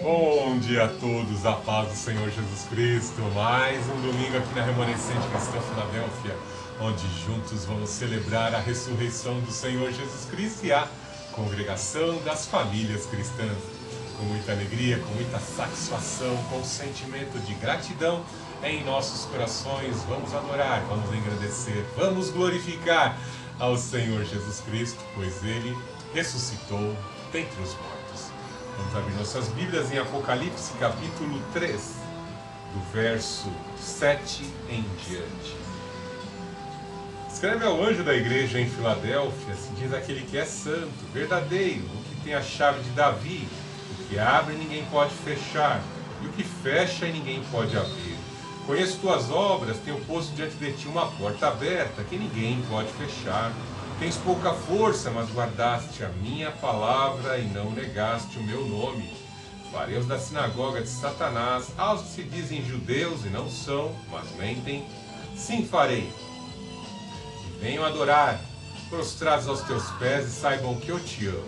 Bom dia a todos, a paz do Senhor Jesus Cristo. Mais um domingo aqui na Remanescente Cristã Filadélfia, onde juntos vamos celebrar a ressurreição do Senhor Jesus Cristo e a congregação das famílias cristãs. Com muita alegria, com muita satisfação, com sentimento de gratidão em nossos corações, vamos adorar, vamos agradecer, vamos glorificar ao Senhor Jesus Cristo, pois Ele ressuscitou dentre os mortos. Vamos abrir nossas Bíblias em Apocalipse, capítulo 3, do verso 7 em diante. Escreve ao anjo da igreja em Filadélfia, se diz aquele que é santo, verdadeiro, o que tem a chave de Davi, o que abre e ninguém pode fechar, e o que fecha e ninguém pode abrir. Conheço tuas obras, tenho posto diante de ti uma porta aberta, que ninguém pode fechar. Tens pouca força, mas guardaste a minha palavra e não negaste o meu nome. Farei os da sinagoga de Satanás, aos que se dizem judeus e não são, mas mentem. Sim, farei. E venham adorar, prostrados aos teus pés, e saibam que eu te amo.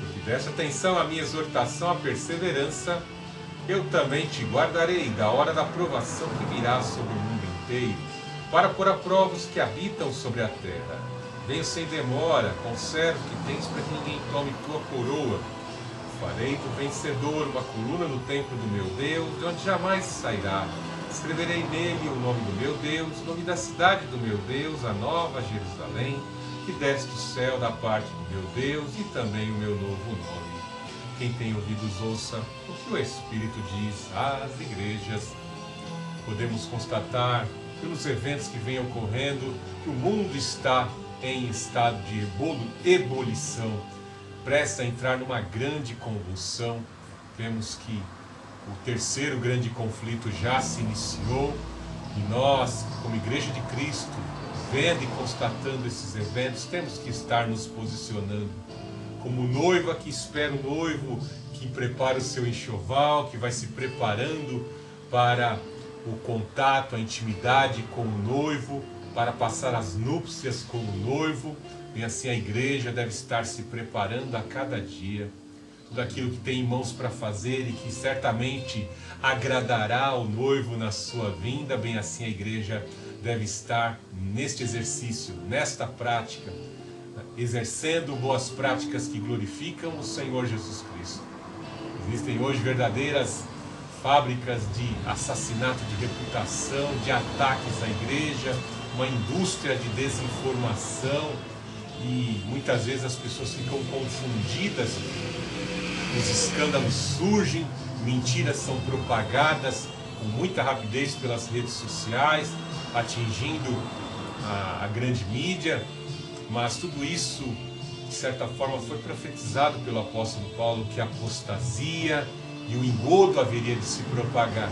Porque deste atenção à minha exortação, à perseverança, eu também te guardarei da hora da provação que virá sobre o mundo inteiro, para pôr a prova os que habitam sobre a terra. Venho sem demora, conserva o que tens para que ninguém tome tua coroa. Farei do vencedor uma coluna no templo do meu Deus, de onde jamais sairá. Escreverei nele o nome do meu Deus, o nome da cidade do meu Deus, a nova Jerusalém, que desce do céu da parte do meu Deus, e também o meu novo nome. Quem tem ouvidos ouça o que o Espírito diz às igrejas. Podemos constatar, pelos eventos que vêm ocorrendo, que o mundo está em estado de ebulição, prestes a entrar numa grande convulsão. Vemos que o terceiro grande conflito já se iniciou e nós, como Igreja de Cristo, vendo e constatando esses eventos, temos que estar nos posicionando como noiva que espera o noivo, que prepara o seu enxoval, que vai se preparando para o contato, a intimidade com o noivo, para passar as núpcias com o noivo. E assim a igreja deve estar se preparando a cada dia. Tudo aquilo que tem em mãos para fazer e que certamente agradará ao noivo na sua vinda, bem assim a igreja deve estar neste exercício, nesta prática, exercendo boas práticas que glorificam o Senhor Jesus Cristo. Existem hoje verdadeiras fábricas de assassinato de reputação, de ataques à igreja, uma indústria de desinformação, e muitas vezes as pessoas ficam confundidas, os escândalos surgem, mentiras são propagadas com muita rapidez pelas redes sociais, atingindo a grande mídia, mas tudo isso, de certa forma, foi profetizado pelo apóstolo Paulo, que a apostasia e o engodo haveria de se propagar.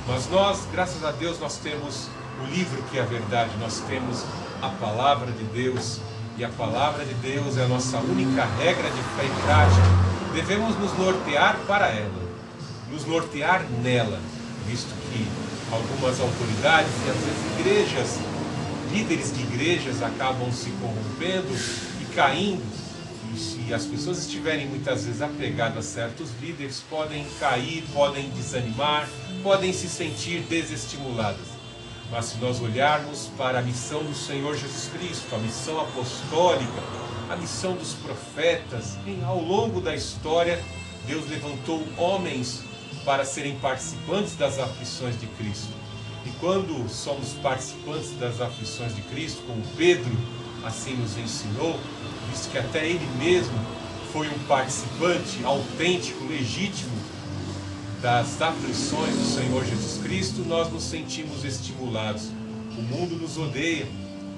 Mas nós, graças a Deus, nós temos o livro que é a verdade, nós temos a palavra de Deus, e a palavra de Deus é a nossa única regra de fé e prática. Devemos nos nortear para ela, nos nortear nela, visto que algumas autoridades e às vezes igrejas, líderes de igrejas acabam se corrompendo e caindo, e se as pessoas estiverem muitas vezes apegadas a certos líderes, podem cair, podem desanimar, podem se sentir desestimuladas. Mas se nós olharmos para a missão do Senhor Jesus Cristo, a missão apostólica, a missão dos profetas, ao longo da história, Deus levantou homens para serem participantes das aflições de Cristo. E quando somos participantes das aflições de Cristo, como Pedro assim nos ensinou, visto que até ele mesmo foi um participante autêntico, legítimo das aflições do Senhor Jesus Cristo, nós nos sentimos estimulados. O mundo nos odeia.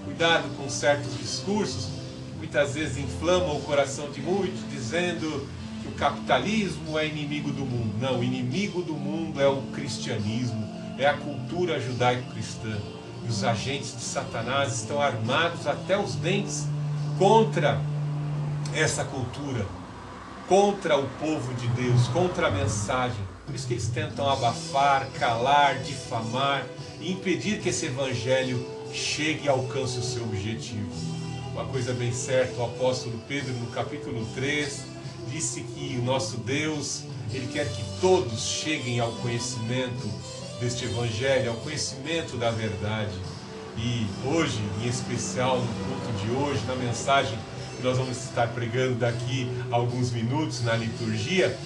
Cuidado com certos discursos que muitas vezes inflamam o coração de muitos, dizendo que o capitalismo é inimigo do mundo. Não, o inimigo do mundo é o cristianismo, é a cultura judaico-cristã. E os agentes de Satanás estão armados até os dentes contra essa cultura, contra o povo de Deus, contra a mensagem. Por isso que eles tentam abafar, calar, difamar e impedir que esse evangelho chegue e alcance o seu objetivo. Uma coisa bem certa, o apóstolo Pedro no capítulo 3 disse que o nosso Deus Ele quer que todos cheguem ao conhecimento deste Evangelho, ao conhecimento da verdade. E hoje, em especial, no culto de hoje, na mensagem que nós vamos estar pregando daqui a alguns minutos na liturgia,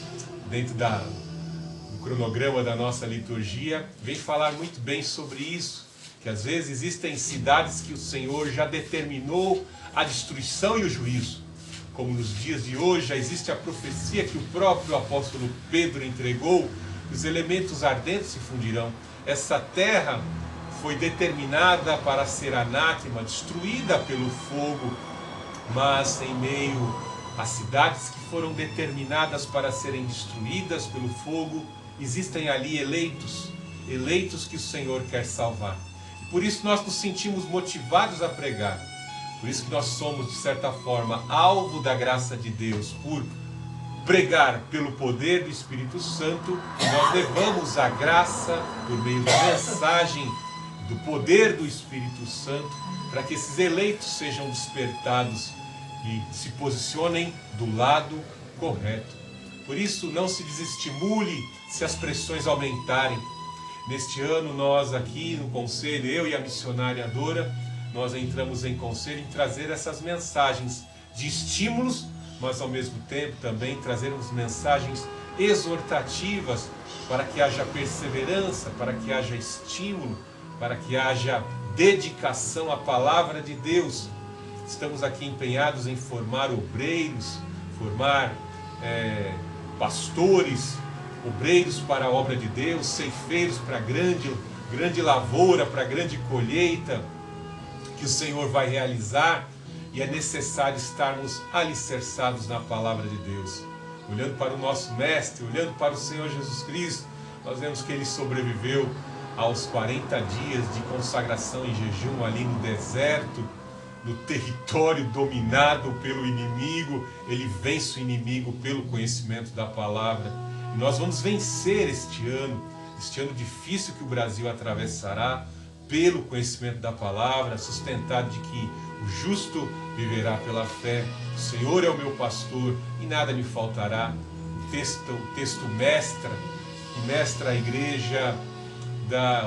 dentro do cronograma da nossa liturgia, vem falar muito bem sobre isso, que às vezes existem cidades que o Senhor já determinou a destruição e o juízo. Como nos dias de hoje, já existe a profecia que o próprio apóstolo Pedro entregou, que os elementos ardentes se fundirão. Essa terra foi determinada para ser anátema, destruída pelo fogo, mas em meio às cidades que foram determinadas para serem destruídas pelo fogo, existem ali eleitos que o Senhor quer salvar. E por isso nós nos sentimos motivados a pregar. Por isso que nós somos, de certa forma, alvo da graça de Deus, por pregar pelo poder do Espírito Santo. Nós levamos a graça por meio da mensagem do poder do Espírito Santo, para que esses eleitos sejam despertados e se posicionem do lado correto. Por isso, não se desestimule se as pressões aumentarem. Neste ano, nós aqui no Conselho, eu e a missionária Dora, nós entramos em conselho em trazer essas mensagens de estímulos, mas ao mesmo tempo também trazermos mensagens exortativas para que haja perseverança, para que haja estímulo, para que haja dedicação à palavra de Deus. Estamos aqui empenhados em formar obreiros, formar pastores, obreiros para a obra de Deus, ceifeiros para a grande lavoura, para a grande colheita que o Senhor vai realizar, e é necessário estarmos alicerçados na palavra de Deus. Olhando para o nosso Mestre, olhando para o Senhor Jesus Cristo, nós vemos que Ele sobreviveu aos 40 dias de consagração e jejum ali no deserto, no território dominado pelo inimigo. Ele vence o inimigo pelo conhecimento da palavra. E nós vamos vencer este ano difícil que o Brasil atravessará, pelo conhecimento da palavra, sustentado de que o justo viverá pela fé. O Senhor é o meu pastor e nada me faltará. O texto mestra a igreja,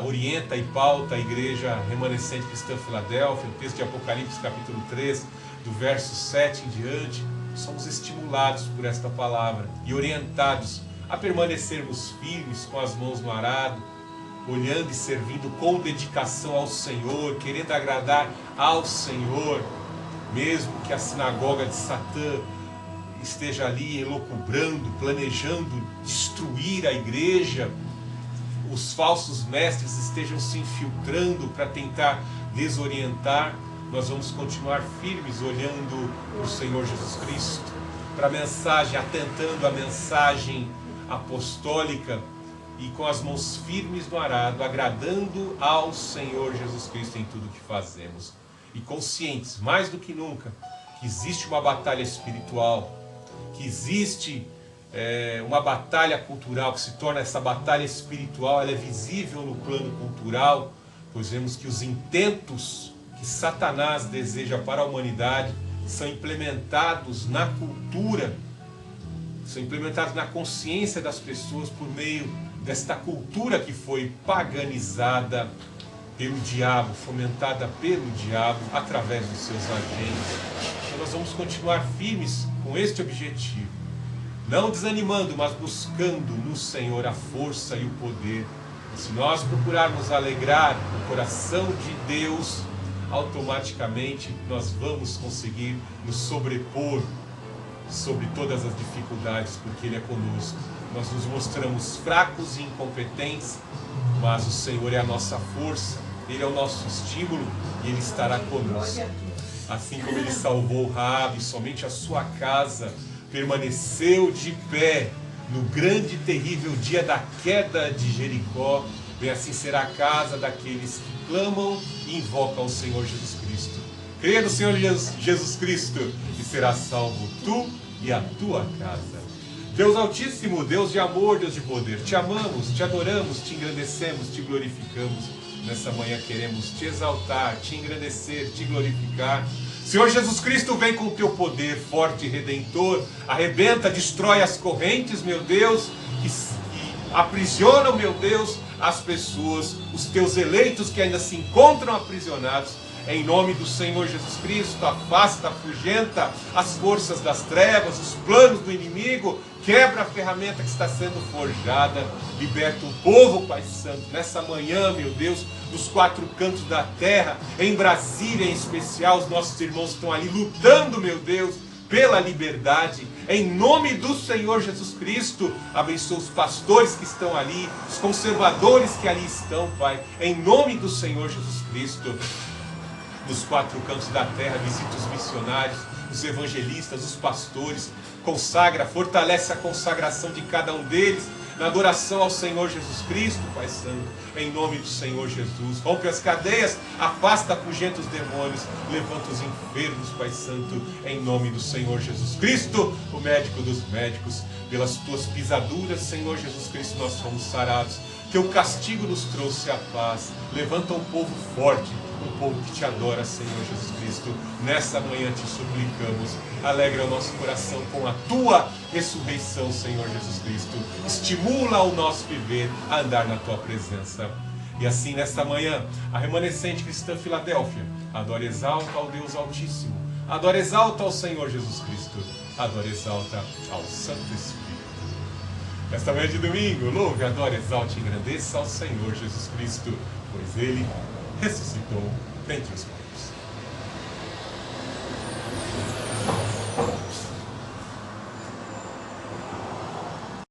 orienta e pauta a igreja remanescente cristã Filadélfia, o texto de Apocalipse capítulo 3, do verso 7 em diante. Somos estimulados por esta palavra e orientados a permanecermos firmes com as mãos no arado, olhando e servindo com dedicação ao Senhor, querendo agradar ao Senhor, mesmo que a sinagoga de Satã esteja ali elucubrando, planejando destruir a igreja, os falsos mestres estejam se infiltrando para tentar desorientar, nós vamos continuar firmes olhando para o Senhor Jesus Cristo, para a mensagem, atentando a mensagem apostólica, e com as mãos firmes no arado, agradando ao Senhor Jesus Cristo em tudo que fazemos. E conscientes, mais do que nunca, que existe uma batalha espiritual, que existe uma batalha cultural, que se torna essa batalha espiritual, ela é visível no plano cultural, pois vemos que os intentos que Satanás deseja para a humanidade são implementados na cultura, são implementados na consciência das pessoas por meio desta cultura que foi paganizada pelo diabo, fomentada pelo diabo através dos seus agentes. Então nós vamos continuar firmes com este objetivo, não desanimando, mas buscando no Senhor a força e o poder. E se nós procurarmos alegrar o coração de Deus, automaticamente nós vamos conseguir nos sobrepor sobre todas as dificuldades, porque Ele é conosco. Nós nos mostramos fracos e incompetentes, mas o Senhor é a nossa força, Ele é o nosso estímulo e Ele estará conosco. Assim como Ele salvou Raabe, somente a sua casa permaneceu de pé no grande e terrível dia da queda de Jericó, bem assim será a casa daqueles que clamam e invocam o Senhor Jesus Cristo. Creia no Senhor Jesus Cristo e será salvo tu e a tua casa. Deus Altíssimo, Deus de amor, Deus de poder, te amamos, te adoramos, te engrandecemos, te glorificamos. Nessa manhã queremos te exaltar, te engrandecer, te glorificar. Senhor Jesus Cristo, vem com o teu poder forte e redentor, arrebenta, destrói as correntes, meu Deus, que aprisionam, meu Deus, as pessoas, os teus eleitos que ainda se encontram aprisionados. Em nome do Senhor Jesus Cristo, afasta, afugenta as forças das trevas, os planos do inimigo, quebra a ferramenta que está sendo forjada, liberta o povo, Pai Santo, nessa manhã, meu Deus, dos quatro cantos da terra, em Brasília em especial, os nossos irmãos estão ali lutando, meu Deus, pela liberdade. Em nome do Senhor Jesus Cristo, abençoa os pastores que estão ali, os conservadores que ali estão, Pai, em nome do Senhor Jesus Cristo. Nos quatro cantos da terra, visita os missionários, os evangelistas, os pastores, consagra, fortalece a consagração de cada um deles, na adoração ao Senhor Jesus Cristo, Pai Santo, em nome do Senhor Jesus. Rompe as cadeias, afasta, afugenta os demônios, levanta os enfermos, Pai Santo, em nome do Senhor Jesus Cristo, o médico dos médicos. Pelas tuas pisaduras, Senhor Jesus Cristo, nós fomos sarados. Teu castigo nos trouxe a paz. Levanta um povo forte, um povo que te adora, Senhor Jesus Cristo. Nessa manhã te suplicamos, alegra o nosso coração com a tua ressurreição, Senhor Jesus Cristo. Estimula o nosso viver a andar na tua presença. E assim, nesta manhã, a remanescente cristã Filadélfia adora e exalta ao Deus Altíssimo, adora e exalta ao Senhor Jesus Cristo, adora e exalta ao Santo Espírito. Nesta manhã de domingo, louve, adore, exalte e engrandeça ao Senhor Jesus Cristo, pois Ele ressuscitou dentre os mortos.